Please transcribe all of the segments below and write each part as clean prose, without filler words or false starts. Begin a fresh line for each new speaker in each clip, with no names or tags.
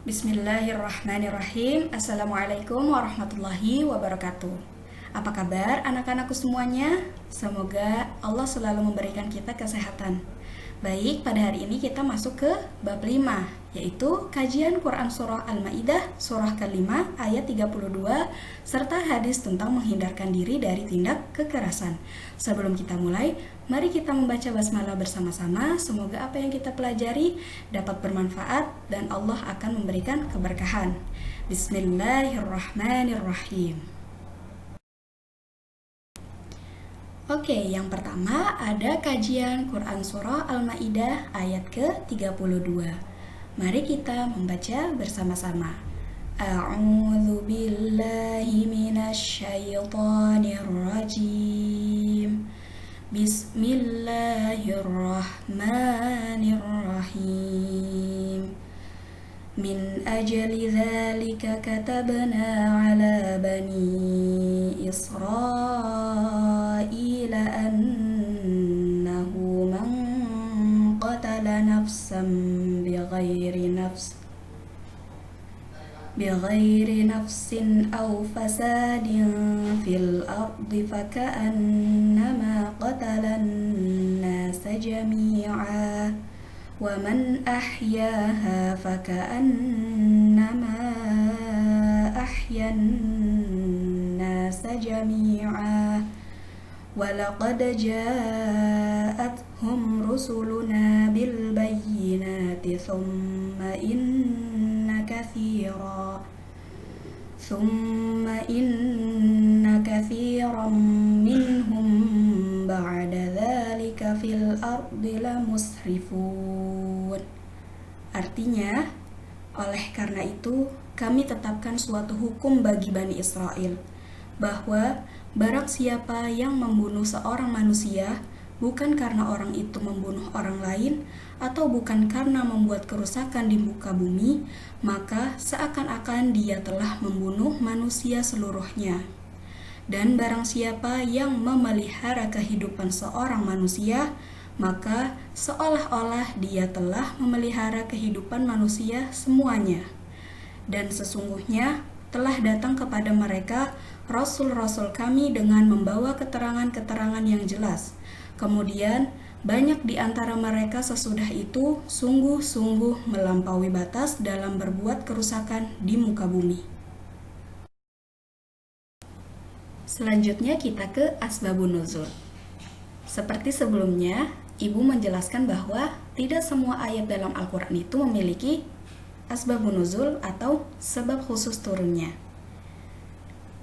Bismillahirrahmanirrahim. Assalamualaikum warahmatullahi wabarakatuh. Apa kabar anak-anakku semuanya? Semoga Allah selalu memberikan kita kesehatan. Baik, pada hari ini kita masuk ke bab 5, yaitu kajian Quran Surah Al-Ma'idah, surah ke-5 ayat 32, serta hadis tentang menghindarkan diri dari tindak kekerasan. Sebelum kita mulai, mari kita membaca basmalah bersama-sama. Semoga apa yang kita pelajari dapat bermanfaat dan Allah akan memberikan keberkahan. Bismillahirrahmanirrahim. Oke, yang pertama ada kajian Quran Surah Al-Ma'idah ayat ke-32. Mari kita membaca bersama-sama. A'udzu billahi minasy syaithanir rajim. Bismillahirrahmanirrahim. Min ajli dzalika katabna ala bani Israil annahu man qatala nafsan بغير نفس أو فساد في الأرض فكأنما قتل الناس جميعا ومن أحياها فكأنما أحيا الناس جميعا ولقد جاءتهم رسلنا بالبينات ثم إن كثيرا منهم بعد ذلك في الأرض لمسرفون. Artinya, oleh karena itu kami tetapkan suatu hukum bagi Bani Israel, bahwa barang siapa yang membunuh seorang manusia bukan karena orang itu membunuh orang lain atau bukan karena membuat kerusakan di muka bumi, maka seakan-akan dia telah membunuh manusia seluruhnya. Dan barang siapa yang memelihara kehidupan seorang manusia, maka seolah-olah dia telah memelihara kehidupan manusia semuanya. Dan sesungguhnya telah datang kepada mereka rasul-rasul kami dengan membawa keterangan-keterangan yang jelas. Kemudian banyak di antara mereka sesudah itu sungguh-sungguh melampaui batas dalam berbuat kerusakan di muka bumi. Selanjutnya kita ke asbabun nuzul. Seperti sebelumnya, Ibu menjelaskan bahwa tidak semua ayat dalam Al-Quran itu memiliki asbabun nuzul atau sebab khusus turunnya.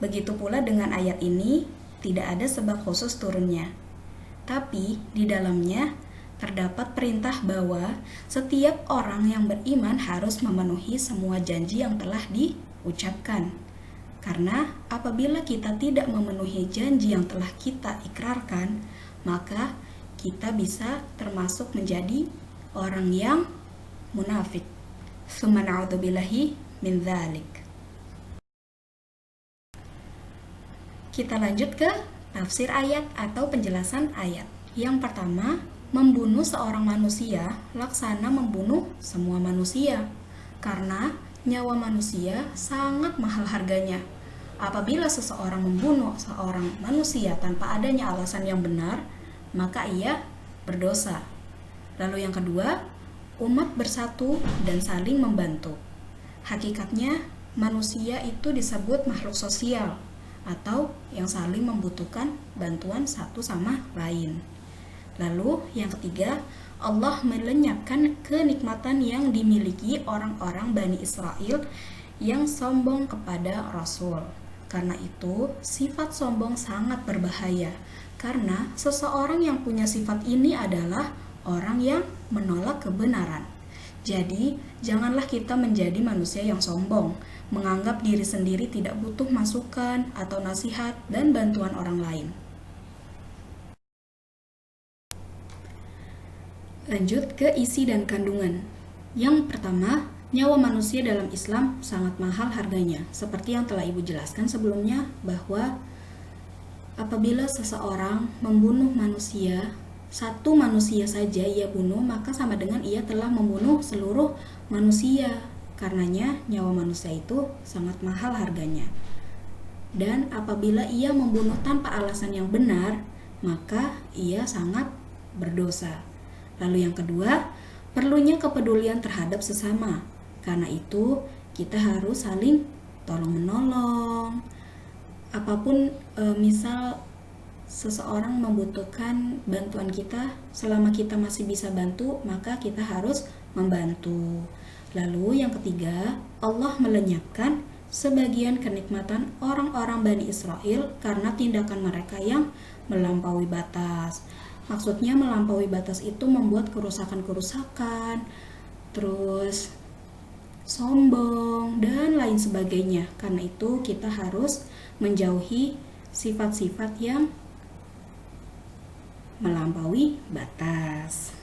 Begitu pula dengan ayat ini, tidak ada sebab khusus turunnya. Tapi di dalamnya terdapat perintah bahwa setiap orang yang beriman harus memenuhi semua janji yang telah diucapkan. Karena apabila kita tidak memenuhi janji yang telah kita ikrarkan, maka kita bisa termasuk menjadi orang yang munafik. Tsumma na'udzubillahi min dzalik. Kita lanjut ke tafsir ayat atau penjelasan ayat. Yang pertama, membunuh seorang manusia laksana membunuh semua manusia, karena nyawa manusia sangat mahal harganya. Apabila seseorang membunuh seorang manusia tanpa adanya alasan yang benar, maka ia berdosa. Lalu yang kedua, umat bersatu dan saling membantu. Hakikatnya manusia itu disebut makhluk sosial, atau yang saling membutuhkan bantuan satu sama lain. Lalu yang ketiga, Allah melenyapkan kenikmatan yang dimiliki orang-orang Bani Israel yang sombong kepada Rasul. Karena itu, sifat sombong sangat berbahaya, karena seseorang yang punya sifat ini adalah orang yang menolak kebenaran. Jadi, janganlah kita menjadi manusia yang sombong, menganggap diri sendiri tidak butuh masukan atau nasihat dan bantuan orang lain. Lanjut ke isi dan kandungan. Yang pertama, nyawa manusia dalam Islam sangat mahal harganya. Seperti yang telah Ibu jelaskan sebelumnya, bahwa apabila seseorang membunuh manusia, satu manusia saja ia bunuh, maka sama dengan ia telah membunuh seluruh manusia. Karenanya nyawa manusia itu sangat mahal harganya. Dan apabila ia membunuh tanpa alasan yang benar, maka ia sangat berdosa. Lalu yang kedua, perlunya kepedulian terhadap sesama. Karena itu, kita harus saling tolong-menolong. Apapun misal seseorang membutuhkan bantuan kita, selama kita masih bisa bantu, maka kita harus membantu. Lalu yang ketiga, Allah melenyapkan sebagian kenikmatan orang-orang Bani Israel karena tindakan mereka yang melampaui batas. Maksudnya melampaui batas itu membuat kerusakan-kerusakan, terus sombong, dan lain sebagainya. Karena itu kita harus menjauhi sifat-sifat yang melampaui batas.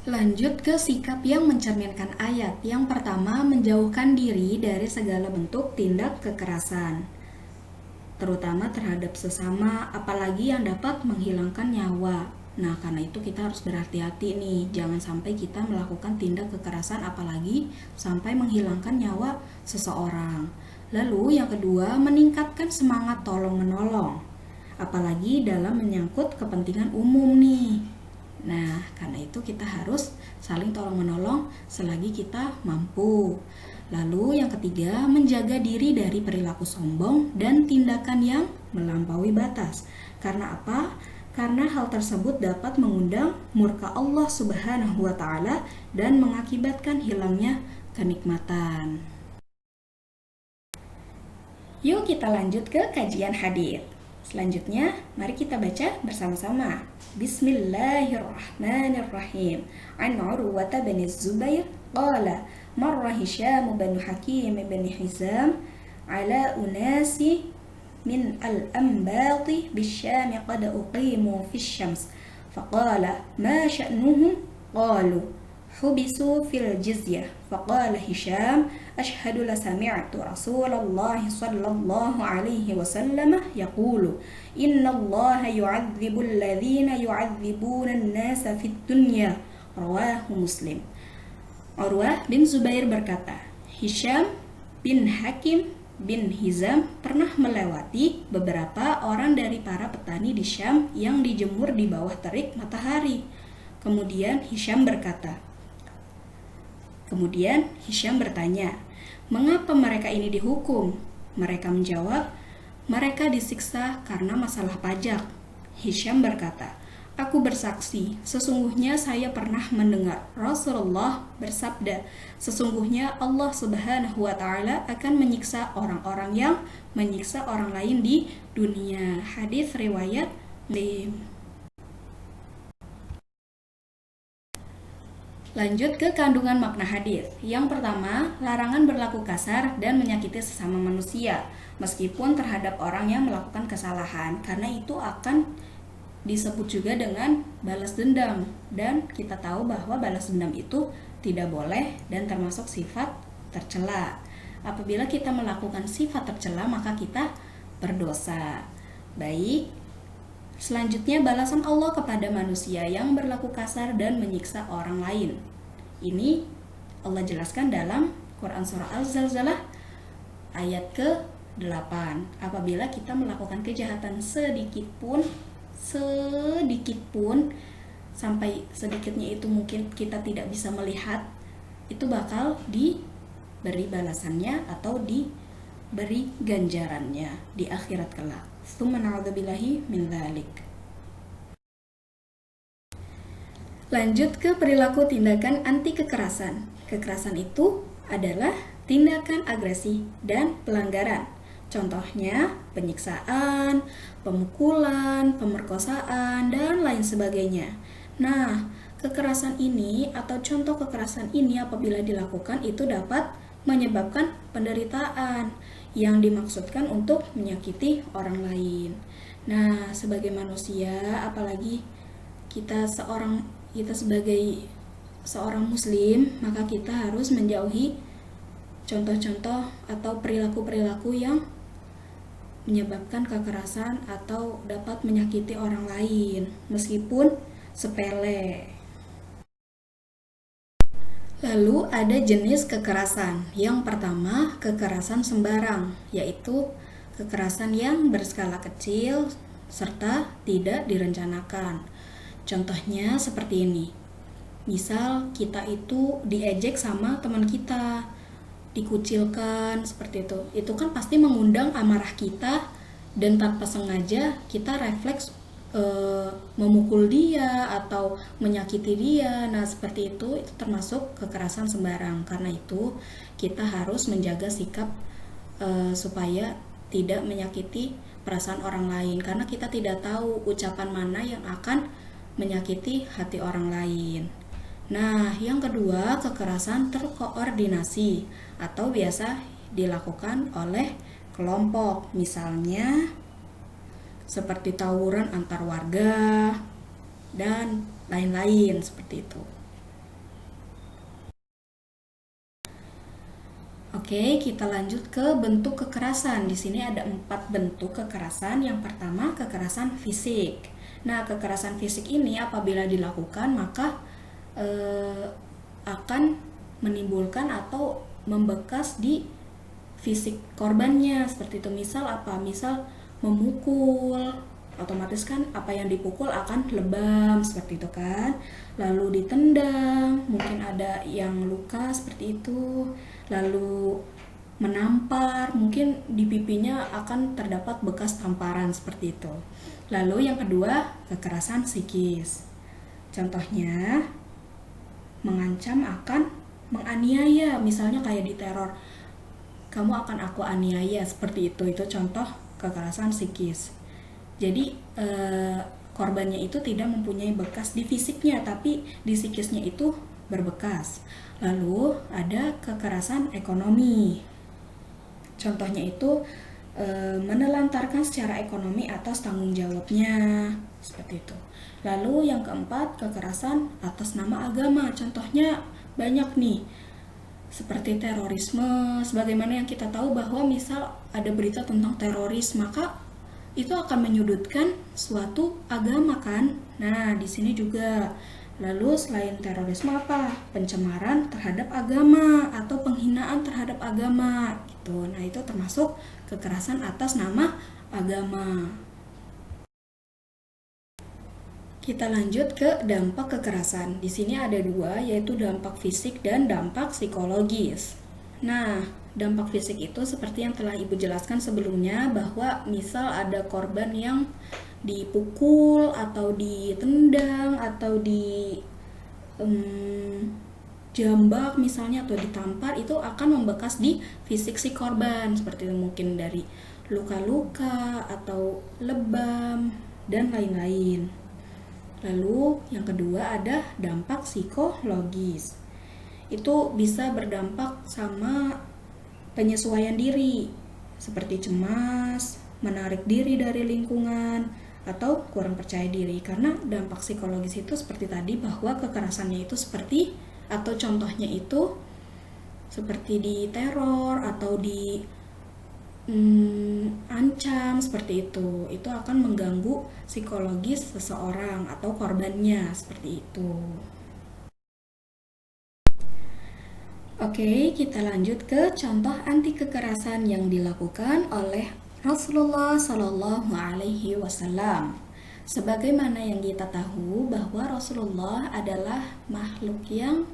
Lanjut ke sikap yang mencerminkan ayat. Yang pertama, menjauhkan diri dari segala bentuk tindak kekerasan, terutama terhadap sesama, apalagi yang dapat menghilangkan nyawa. Nah, karena itu kita harus berhati-hati nih, jangan sampai kita melakukan tindak kekerasan apalagi sampai menghilangkan nyawa seseorang. Lalu yang kedua, meningkatkan semangat tolong-menolong, apalagi dalam menyangkut kepentingan umum nih. Nah, karena itu kita harus saling tolong-menolong selagi kita mampu. Lalu yang ketiga, menjaga diri dari perilaku sombong dan tindakan yang melampaui batas. Karena apa? Karena hal tersebut dapat mengundang murka Allah Subhanahu wa Ta'ala dan mengakibatkan hilangnya kenikmatan. Yuk kita lanjut ke kajian hadits. Selanjutnya, mari kita baca bersama-sama. Bismillahirrahmanirrahim. An Urwata bin Zubair qala marra Hisham bin Hakim bin Hizam ala unasi min al-anbati bisyam qad uqimu fi syams faqala ma sya'nuhum qalu حبسوا في الجزية فقال هشام أشهد لسمعت رسول الله صلى الله عليه وسلم يقول إن الله يعذب الذين يعذبون الناس في الدنيا رواه مسلم. Urwah bin Zubair berkata, Hisham bin Hakim bin Hizam pernah melewati beberapa orang dari para petani di Syam yang dijemur di bawah terik matahari. Kemudian Hisham bertanya, mengapa mereka ini dihukum? Mereka menjawab, mereka disiksa karena masalah pajak. Hisham berkata, aku bersaksi, sesungguhnya saya pernah mendengar Rasulullah bersabda, sesungguhnya Allah Subhanahu wa Ta'ala akan menyiksa orang-orang yang menyiksa orang lain di dunia. Hadis riwayat Muslim. Lanjut ke kandungan makna hadis. Yang pertama, larangan berlaku kasar dan menyakiti sesama manusia, meskipun terhadap orang yang melakukan kesalahan, karena itu akan disebut juga dengan balas dendam. Dan kita tahu bahwa balas dendam itu tidak boleh dan termasuk sifat tercela. Apabila kita melakukan sifat tercela, maka kita berdosa. Baik. Selanjutnya, balasan Allah kepada manusia yang berlaku kasar dan menyiksa orang lain. Ini Allah jelaskan dalam Quran Surah Al-Zalzalah ayat ke-8. Apabila kita melakukan kejahatan sedikit pun, sampai sedikitnya itu mungkin kita tidak bisa melihat, itu bakal diberi balasannya atau diberi ganjarannya di akhirat kelak. Na'udzubillahi min dzalik. Lanjut ke perilaku tindakan anti kekerasan. Kekerasan itu adalah tindakan agresi dan pelanggaran. Contohnya penyiksaan, pemukulan, pemerkosaan, dan lain sebagainya. Nah, kekerasan ini atau contoh kekerasan ini apabila dilakukan itu dapat menyebabkan penderitaan yang dimaksudkan untuk menyakiti orang lain. Nah, sebagai manusia, apalagi kita sebagai seorang muslim, maka kita harus menjauhi contoh-contoh atau perilaku-perilaku yang menyebabkan kekerasan atau dapat menyakiti orang lain, meskipun sepele. Lalu ada jenis kekerasan. Yang pertama, kekerasan sembarang, yaitu kekerasan yang berskala kecil serta tidak direncanakan. Contohnya seperti ini. Misal kita itu diejek sama teman kita, dikucilkan seperti itu. Itu kan pasti mengundang amarah kita dan tanpa sengaja kita refleks memukul dia atau menyakiti dia. Nah, seperti itu termasuk kekerasan sembarang. Karena itu kita harus menjaga sikap supaya tidak menyakiti perasaan orang lain, karena kita tidak tahu ucapan mana yang akan menyakiti hati orang lain. Nah, yang kedua, kekerasan terkoordinasi atau biasa dilakukan oleh kelompok. Misalnya seperti tawuran antar warga dan lain-lain seperti itu. Oke, kita lanjut ke bentuk kekerasan. Di sini ada 4 bentuk kekerasan. Yang pertama, kekerasan fisik. Nah, kekerasan fisik ini apabila dilakukan maka akan menimbulkan atau membekas di fisik korbannya. Seperti itu. Misal apa? Misal memukul, otomatis kan apa yang dipukul akan lebam seperti itu kan. Lalu ditendang, mungkin ada yang luka seperti itu. Lalu menampar, mungkin di pipinya akan terdapat bekas tamparan seperti itu. Lalu yang kedua, kekerasan psikis. Contohnya mengancam akan menganiaya, misalnya kayak diteror, kamu akan aku aniaya seperti itu contoh kekerasan psikis. Jadi korbannya itu tidak mempunyai bekas di fisiknya, tapi di psikisnya itu berbekas. Lalu ada kekerasan ekonomi. Contohnya itu menelantarkan secara ekonomi atas tanggung jawabnya, seperti itu. Lalu yang keempat, kekerasan atas nama agama. Contohnya banyak nih, seperti terorisme. Sebagaimana yang kita tahu bahwa misal ada berita tentang teroris, maka itu akan menyudutkan suatu agama kan. Nah, di sini juga. Lalu selain terorisme apa? Pencemaran terhadap agama atau penghinaan terhadap agama gitu. Nah, itu termasuk kekerasan atas nama agama. Kita lanjut ke dampak kekerasan. Di sini ada 2, yaitu dampak fisik dan dampak psikologis. Nah, dampak fisik itu seperti yang telah Ibu jelaskan sebelumnya, bahwa misal ada korban yang dipukul atau ditendang atau jambak misalnya atau ditampar, itu akan membekas di fisik si korban, seperti itu, mungkin dari luka-luka atau lebam dan lain-lain. Lalu yang kedua ada dampak psikologis. Itu bisa berdampak sama penyesuaian diri, seperti cemas, menarik diri dari lingkungan, atau kurang percaya diri. Karena dampak psikologis itu seperti tadi, bahwa kekerasannya itu seperti, atau contohnya itu seperti diteror atau di ancam seperti itu akan mengganggu psikologis seseorang atau korbannya seperti itu. Oke, kita lanjut ke contoh anti kekerasan yang dilakukan oleh Rasulullah Shallallahu Alaihi Wasallam. Sebagaimana yang kita tahu bahwa Rasulullah adalah makhluk yang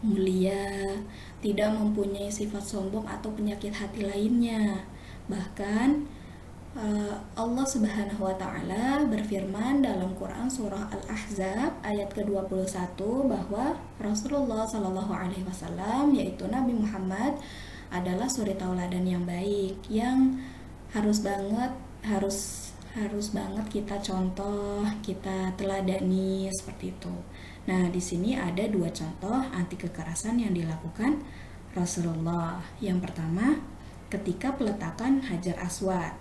mulia, tidak mempunyai sifat sombong atau penyakit hati lainnya. Bahkan Allah Subhanahu wa taala berfirman dalam Quran surah Al-Ahzab ayat ke-21 bahwa Rasulullah Shallallahu alaihi wasallam, yaitu Nabi Muhammad, adalah suri tauladan yang baik, yang harus banget kita contoh, kita teladani seperti itu. Nah, di sini ada 2 contoh anti kekerasan yang dilakukan Rasulullah. Yang pertama, ketika peletakan Hajar Aswad.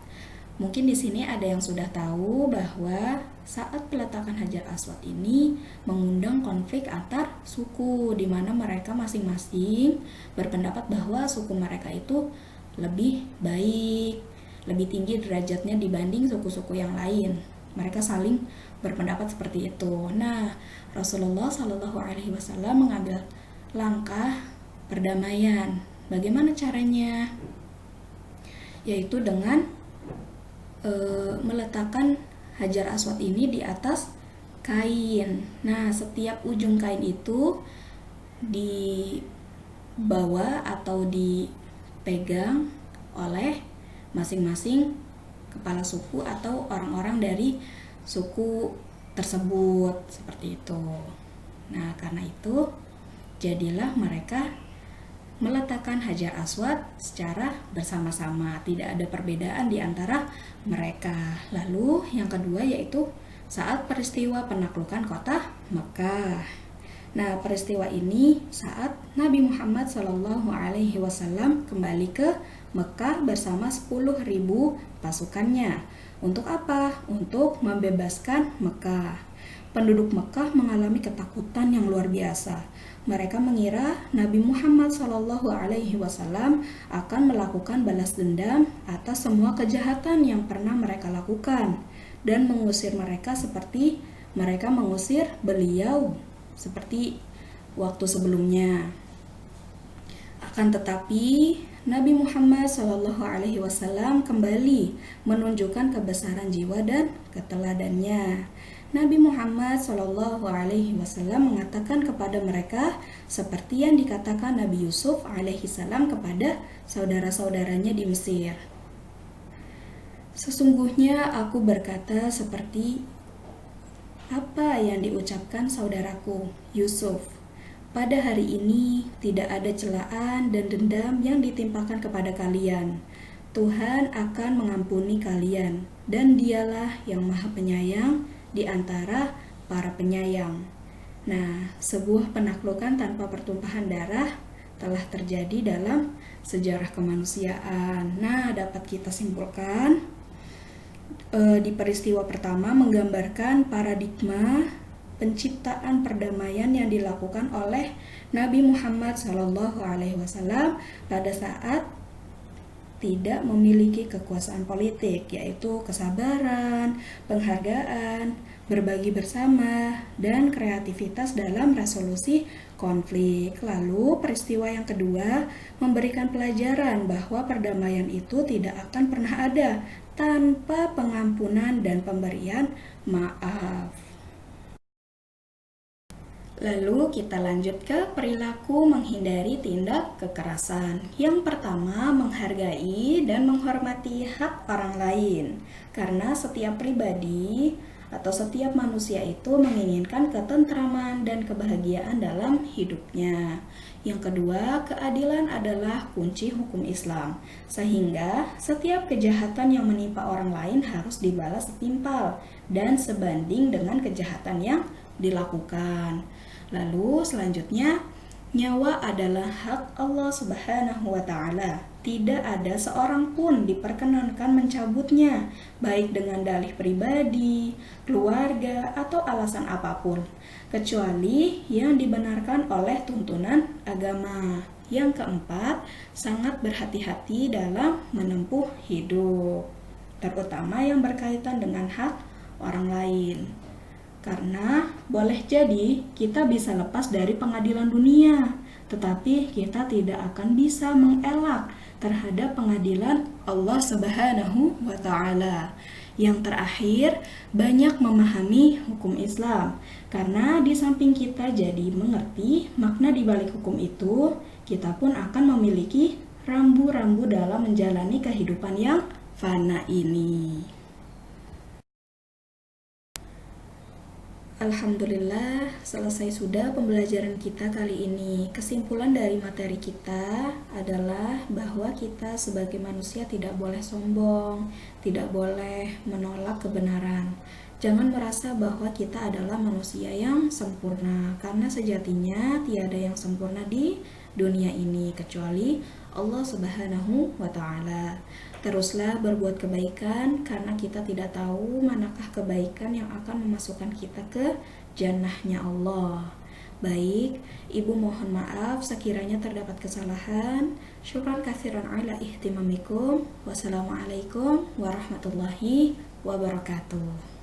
Mungkin di sini ada yang sudah tahu bahwa saat peletakan Hajar Aswad ini mengundang konflik antar suku, di mana mereka masing-masing berpendapat bahwa suku mereka itu lebih baik, lebih tinggi derajatnya dibanding suku-suku yang lain. Mereka saling berpendapat seperti itu. Nah, Rasulullah Shallallahu Alaihi Wasallam mengambil langkah perdamaian. Bagaimana caranya? Yaitu dengan meletakkan Hajar Aswad ini di atas kain. Nah, setiap ujung kain itu dibawa atau dipegang oleh masing-masing kepala suku atau orang-orang dari suku tersebut, seperti itu. Nah, karena itu jadilah mereka meletakkan Hajar Aswad secara bersama-sama, tidak ada perbedaan di antara mereka. Lalu yang kedua yaitu saat peristiwa penaklukan kota Mekah. Nah, peristiwa ini saat Nabi Muhammad SAW kembali ke Mekah bersama 10.000 pasukannya. Untuk apa? Untuk membebaskan Mekah. Penduduk Mekah mengalami ketakutan yang luar biasa. Mereka mengira Nabi Muhammad SAW akan melakukan balas dendam atas semua kejahatan yang pernah mereka lakukan dan mengusir mereka seperti mereka mengusir beliau seperti waktu sebelumnya. Akan tetapi Nabi Muhammad SAW kembali menunjukkan kebesaran jiwa dan keteladannya. Nabi Muhammad SAW mengatakan kepada mereka seperti yang dikatakan Nabi Yusuf alaihissalam kepada saudara-saudaranya di Mesir. Sesungguhnya aku berkata seperti apa yang diucapkan saudaraku Yusuf. Pada hari ini tidak ada celaan dan dendam yang ditimpakan kepada kalian. Tuhan akan mengampuni kalian dan dialah yang maha penyayang di antara para penyayang. Nah, sebuah penaklukan tanpa pertumpahan darah telah terjadi dalam sejarah kemanusiaan. Nah, dapat kita simpulkan di peristiwa pertama menggambarkan paradigma penciptaan perdamaian yang dilakukan oleh Nabi Muhammad SAW pada saat tidak memiliki kekuasaan politik, yaitu kesabaran, penghargaan, berbagi bersama, dan kreativitas dalam resolusi konflik. Lalu peristiwa yang kedua memberikan pelajaran bahwa perdamaian itu tidak akan pernah ada tanpa pengampunan dan pemberian maaf. Lalu kita lanjut ke perilaku menghindari tindak kekerasan. Yang pertama, menghargai dan menghormati hak orang lain. Karena setiap pribadi atau setiap manusia itu menginginkan ketentraman dan kebahagiaan dalam hidupnya. Yang kedua, keadilan adalah kunci hukum Islam. Sehingga setiap kejahatan yang menimpa orang lain harus dibalas setimpal dan sebanding dengan kejahatan yang dilakukan. Lalu selanjutnya, nyawa adalah hak Allah Subhanahu wa Ta'ala. Tidak ada seorang pun diperkenankan mencabutnya, baik dengan dalih pribadi, keluarga, atau alasan apapun, kecuali yang dibenarkan oleh tuntunan agama. Yang keempat, sangat berhati-hati dalam menempuh hidup, terutama yang berkaitan dengan hak orang lain. Karena boleh jadi kita bisa lepas dari pengadilan dunia, tetapi kita tidak akan bisa mengelak terhadap pengadilan Allah Subhanahu wa Ta'ala. Yang terakhir, banyak memahami hukum Islam. Karena di samping kita jadi mengerti makna di balik hukum itu, kita pun akan memiliki rambu-rambu dalam menjalani kehidupan yang fana ini. Alhamdulillah, selesai sudah pembelajaran kita kali ini. Kesimpulan dari materi kita adalah bahwa kita sebagai manusia tidak boleh sombong, tidak boleh menolak kebenaran. Jangan merasa bahwa kita adalah manusia yang sempurna, karena sejatinya tiada yang sempurna di dunia ini kecuali Allah Subhanahu wa Ta'ala. Teruslah berbuat kebaikan karena kita tidak tahu manakah kebaikan yang akan memasukkan kita ke jannahnya Allah. Baik, Ibu mohon maaf sekiranya terdapat kesalahan. Syukran katsiran ala ihtimamikum. Wassalamualaikum warahmatullahi wabarakatuh.